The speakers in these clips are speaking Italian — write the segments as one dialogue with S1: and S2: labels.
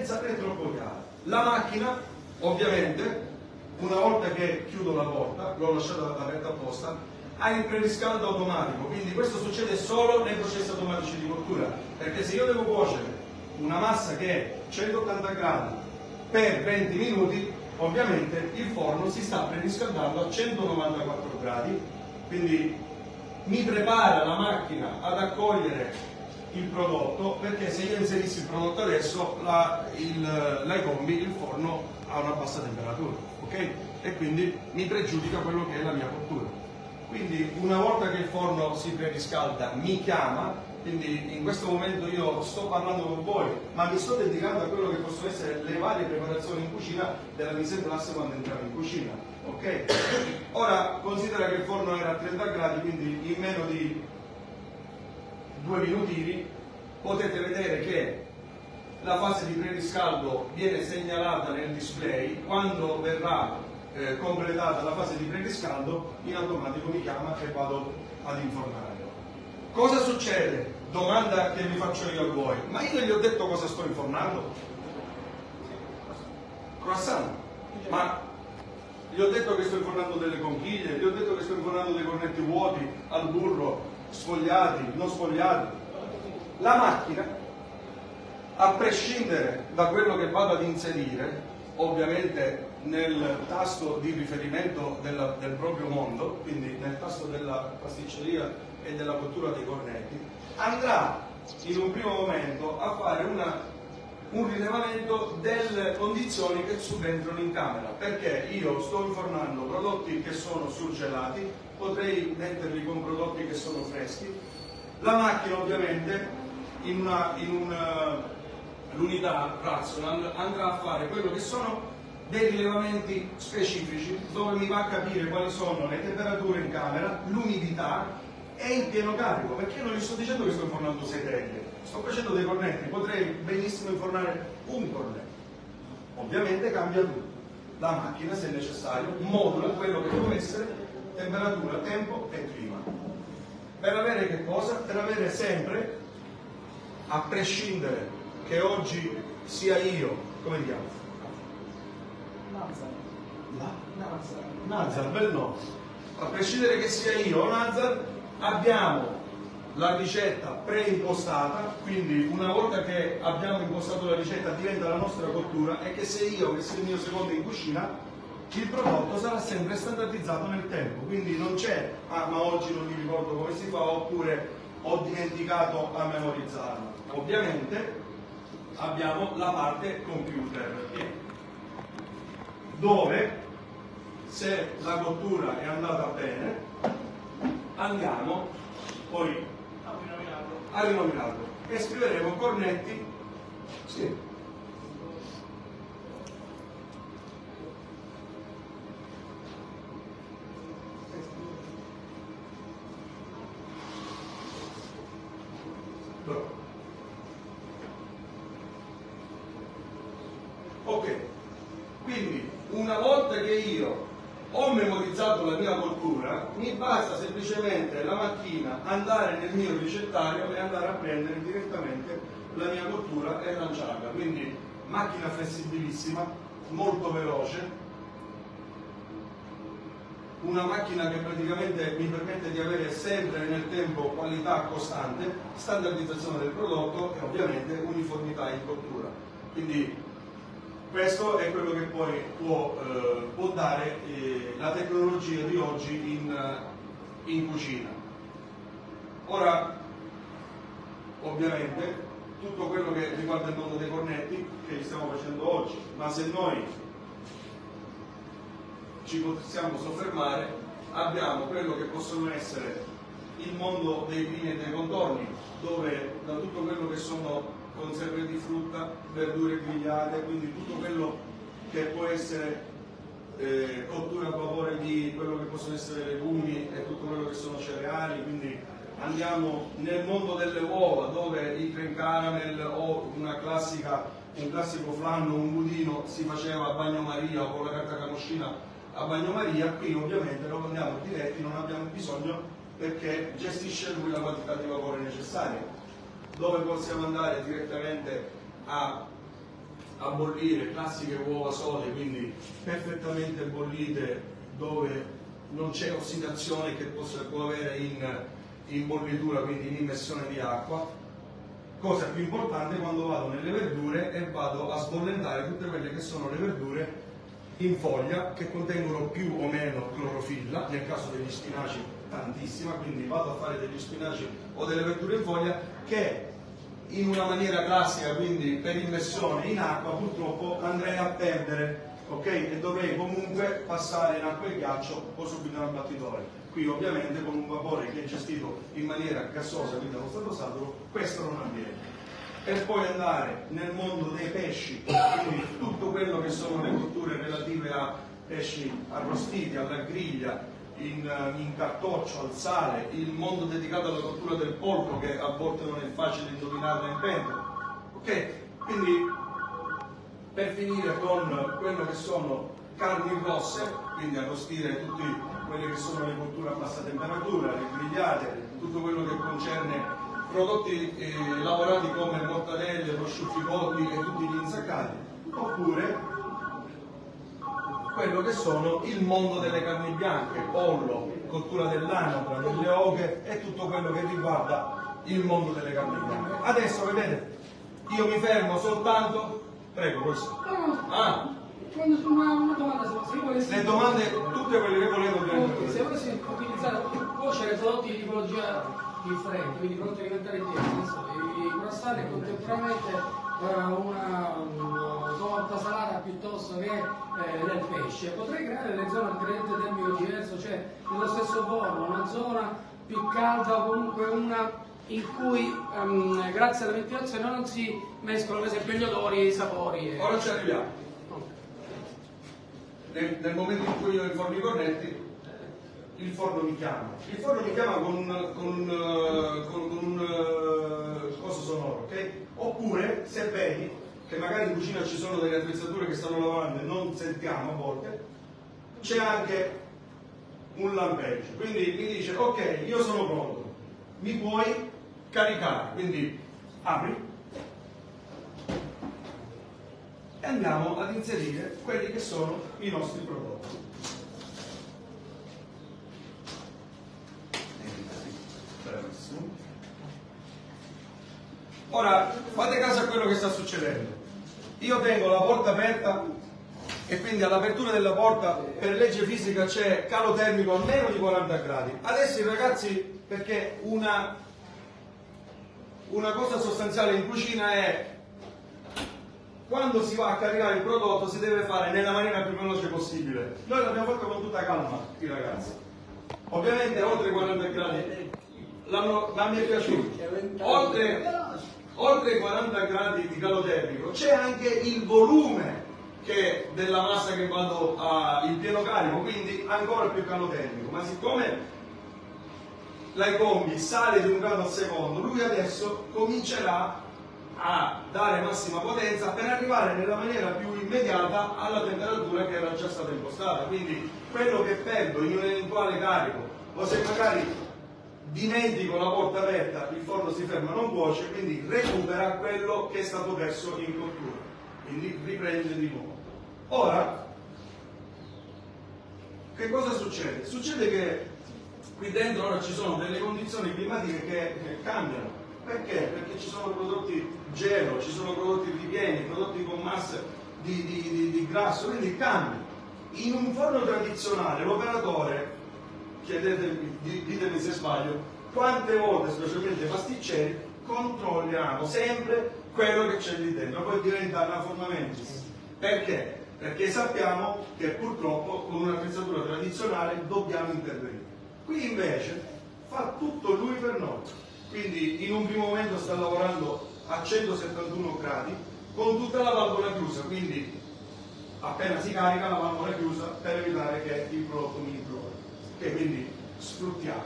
S1: senza né troppo chiara. La macchina, ovviamente, una volta che chiudo la porta, l'ho lasciata aperta apposta, ha il preriscaldo automatico, quindi questo succede solo nei processi automatici di cottura, perché se io devo cuocere una massa che è 180 gradi per 20 minuti, ovviamente il forno si sta preriscaldando a 194 gradi, quindi mi prepara la macchina ad accogliere il prodotto, perché se io inserissi il prodotto adesso l'Icombi, il forno ha una bassa temperatura, ok? E quindi mi pregiudica quello che è la mia cottura. Quindi una volta che il forno si preriscalda mi chiama, quindi in questo momento io sto parlando con voi, ma mi sto dedicando a quello che possono essere le varie preparazioni in cucina della mise en place quando entriamo in cucina, ok? Ora considera che il forno era a 30 gradi, quindi in meno di 2 minutini potete vedere che la fase di preriscaldo viene segnalata nel display. Quando verrà completata la fase di preriscaldo, in automatico mi chiama e vado ad informarlo. Cosa succede? Domanda che vi faccio io a voi: ma io gli ho detto cosa sto infornando? Croissant. Ma gli ho detto che sto infornando delle conchiglie, gli ho detto che sto infornando dei cornetti vuoti al burro, sfogliati, non sfogliati. La macchina, a prescindere da quello che vado ad inserire, ovviamente nel tasto di riferimento del proprio mondo, quindi nel tasto della pasticceria e della cottura dei cornetti, andrà in un primo momento a fare un rilevamento delle condizioni che subentrano in camera, perché io sto infornando prodotti che sono surgelati, potrei metterli con prodotti che sono freschi. La macchina ovviamente l'unità Rational andrà a fare quello che sono dei rilevamenti specifici, dove mi va a capire quali sono le temperature in camera, l'umidità e il pieno carico, perché io non gli sto dicendo che sto infornando 6 teglie, sto facendo dei cornetti, potrei benissimo infornare un cornetto. Ovviamente cambia tutto, la macchina se necessario modula quello che può essere temperatura, tempo e clima, per avere che cosa? Per avere sempre, a prescindere che oggi sia io, come mi chiamo? Nazar, bel no. A prescindere che sia io o Nazar, abbiamo la ricetta preimpostata, quindi una volta che abbiamo impostato la ricetta diventa la nostra cottura, e che se io, che sia il mio secondo in cucina, il prodotto sarà sempre standardizzato nel tempo, quindi non c'è ma oggi non mi ricordo come si fa, oppure ho dimenticato a memorizzarlo. Ovviamente abbiamo la parte computer, dove se la cottura è andata bene andiamo poi a rinominarlo e scriveremo cornetti. Sì. Ok, quindi una volta che io ho memorizzato la mia cottura, mi basta semplicemente la mattina andare nel mio ricettario e andare a prendere direttamente la mia cottura e lanciarla. Quindi macchina flessibilissima, molto veloce, una macchina che praticamente mi permette di avere sempre nel tempo qualità costante, standardizzazione del prodotto e ovviamente uniformità in cottura. Quindi questo è quello che poi può dare la tecnologia di oggi in cucina. Ora, ovviamente, tutto quello che riguarda il mondo dei cornetti che li stiamo facendo oggi, ma se noi ci possiamo soffermare, abbiamo quello che possono essere il mondo dei vini e dei contorni, dove da tutto quello che sono conserve di frutta, verdure grigliate, quindi tutto quello che può essere cottura a vapore di quello che possono essere legumi e tutto quello che sono cereali. Quindi andiamo nel mondo delle uova, dove il cream caramel o un classico flan o un budino si faceva a bagnomaria o con la carta camoscina a bagnomaria. Qui ovviamente lo andiamo diretti, non abbiamo bisogno, perché gestisce lui la quantità di vapore necessaria, dove possiamo andare direttamente a a bollire, classiche uova sode, quindi perfettamente bollite, dove non c'è ossidazione che può avere in bollitura, quindi in immersione di acqua. Cosa più importante, quando vado nelle verdure e vado a sbollentare tutte quelle che sono le verdure in foglia, che contengono più o meno clorofilla, nel caso degli spinaci tantissima, quindi vado a fare degli spinaci o delle verdure in foglia che in una maniera classica, quindi per immersione in acqua, purtroppo andrei a perdere, ok? E dovrei comunque passare in acqua e ghiaccio o subito in abbattitore. Qui ovviamente con un vapore che è gestito in maniera gassosa, quindi allo stato saturo, questo non avviene. Per poi andare nel mondo dei pesci, quindi tutto quello che sono le cotture relative a pesci arrostiti, alla griglia, in cartoccio, al sale, il mondo dedicato alla cottura del polpo, che a volte non è facile indovinarla in pentola. Ok? Quindi per finire con quello che sono carni rosse, quindi arrostire tutti quelle che sono le cotture a bassa temperatura, le grigliate, tutto quello che concerne prodotti lavorati come mortadelle, prosciutti cotti e tutti gli insaccati, oppure quello che sono il mondo delle carni bianche, pollo, cottura dell'anatra, delle oche e tutto quello che riguarda il mondo delle carni bianche. Adesso vedete, io mi fermo soltanto, prego questo.
S2: Una domanda, se io volessi...
S1: Le domande, tutte quelle che volevo.
S2: Se volessi utilizzare, cuocere prodotti di tipologia differente, quindi prodotti alimentari diversi, i croissant e contemporaneamente una torta salata piuttosto che del pesce, potrei creare delle zone a gradiente termico diverso, cioè nello stesso forno, una zona più calda o comunque una in cui grazie alla ventilazione non si mescolano ad esempio gli odori e i sapori.
S1: Ora ci arriviamo. Nel momento in cui io informo i cornetti, il forno mi chiama. Il forno mi chiama con un coso sonoro, ok? Oppure, se vedi che magari in cucina ci sono delle attrezzature che stanno lavorando e non sentiamo a volte, c'è anche un lampeggio. Quindi mi dice, ok, io sono pronto, mi puoi caricare. Quindi apri e andiamo ad inserire quelli che sono i nostri prodotti. Ora fate caso a quello che sta succedendo. Io tengo la porta aperta e quindi all'apertura della porta per legge fisica c'è calo termico a meno di 40 gradi. Adesso i ragazzi, perché una cosa sostanziale in cucina è quando si va a caricare il prodotto si deve fare nella maniera più veloce possibile. Noi l'abbiamo fatto con tutta calma, i ragazzi. Ovviamente oltre 40 gradi ma mi è piaciuto. Oltre i 40 gradi di calo termico c'è anche il volume della massa che vado in pieno carico, quindi ancora più calo termico. Ma siccome l'Icombi sale di un grado al secondo, lui adesso comincerà a dare massima potenza per arrivare nella maniera più immediata alla temperatura che era già stata impostata. Quindi quello che perdo in un eventuale carico, o se magari dimentico la porta aperta, il forno si ferma, non cuoce, quindi recupera quello che è stato perso in cottura, quindi riprende di nuovo. Ora, che cosa succede? Succede che qui dentro ora ci sono delle condizioni climatiche che cambiano. Perché? Perché ci sono prodotti gelo, ci sono prodotti ripieni, prodotti con masse di grasso, quindi cambia. In un forno tradizionale l'operatore, ditemi se sbaglio, quante volte, specialmente pasticceri, controlliamo sempre quello che c'è lì dentro, poi diventa una fornamentis. Perché? Perché sappiamo che purtroppo con un'attrezzatura tradizionale dobbiamo intervenire. Qui invece fa tutto lui per noi. Quindi in un primo momento sta lavorando a 171 gradi con tutta la valvola chiusa, quindi appena si carica la valvola chiusa per evitare che il prodotto mi implode. Ok, quindi sfruttiamo.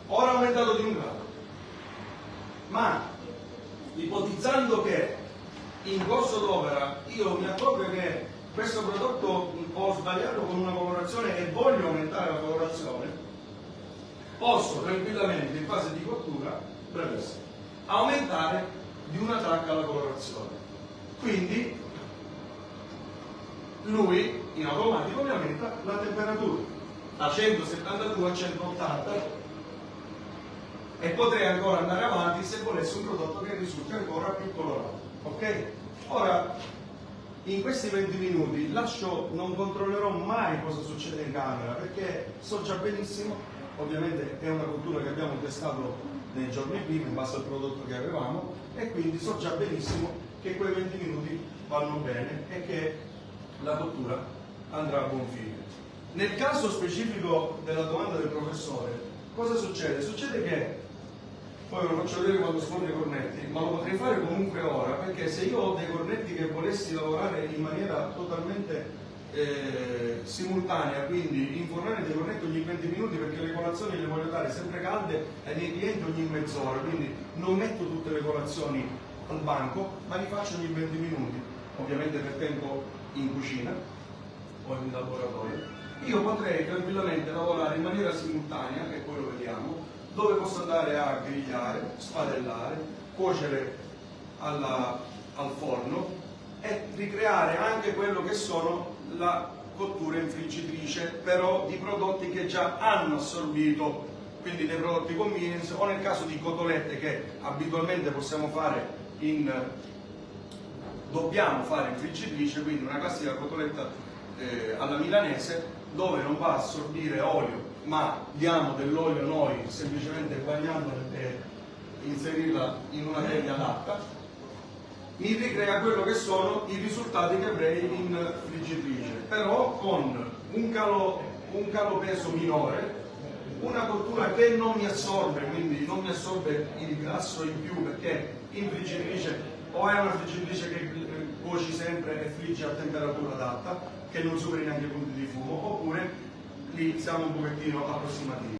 S1: Ora è aumentato di un grado, ma ipotizzando che in corso d'opera io mi accorgo che questo prodotto ho sbagliato con una colorazione e voglio aumentare la colorazione, posso tranquillamente in fase di cottura aumentare di una tracca la colorazione. Quindi lui in automatico mi aumenta la temperatura da 172 a 180 e potrei ancora andare avanti se volessi un prodotto che risulti ancora più colorato. Ok? Ora, in questi 20 minuti non controllerò mai cosa succede in camera, perché so già benissimo, ovviamente è una cottura che abbiamo testato nei giorni prima in base al prodotto che avevamo, e quindi so già benissimo che quei 20 minuti vanno bene e che la cottura andrà a buon fine. Nel caso specifico della domanda del professore, cosa succede? Succede che, poi ve lo faccio vedere quando sfondo i cornetti, ma lo potrei fare comunque ora, perché se io ho dei cornetti che volessi lavorare in maniera totalmente simultanea, quindi infornare dei cornetti ogni 20 minuti, perché le colazioni le voglio dare sempre calde ai miei clienti ogni mezz'ora, quindi non metto tutte le colazioni al banco, ma li faccio ogni 20 minuti, ovviamente per tempo in cucina o in laboratorio. Io potrei tranquillamente lavorare in maniera simultanea, e poi lo vediamo, dove posso andare a grigliare, spadellare, cuocere al forno e ricreare anche quello che sono la cottura in friggitrice, però di prodotti che già hanno assorbito, quindi dei prodotti convenience, o nel caso di cotolette che abitualmente dobbiamo fare in friggitrice, quindi una classica cotoletta alla milanese, dove non va a assorbire olio, ma diamo dell'olio noi semplicemente bagnandola e inserirla in una teglia adatta, mi ricrea quello che sono i risultati che avrei in friggitrice, però con un calo peso minore, una cottura che non mi assorbe, quindi non mi assorbe il grasso in più, perché in friggitrice o è una friggitrice che cuoci sempre e frigge a temperatura adatta, che non superi neanche i punti di fumo, oppure lì siamo un pochettino approssimativi.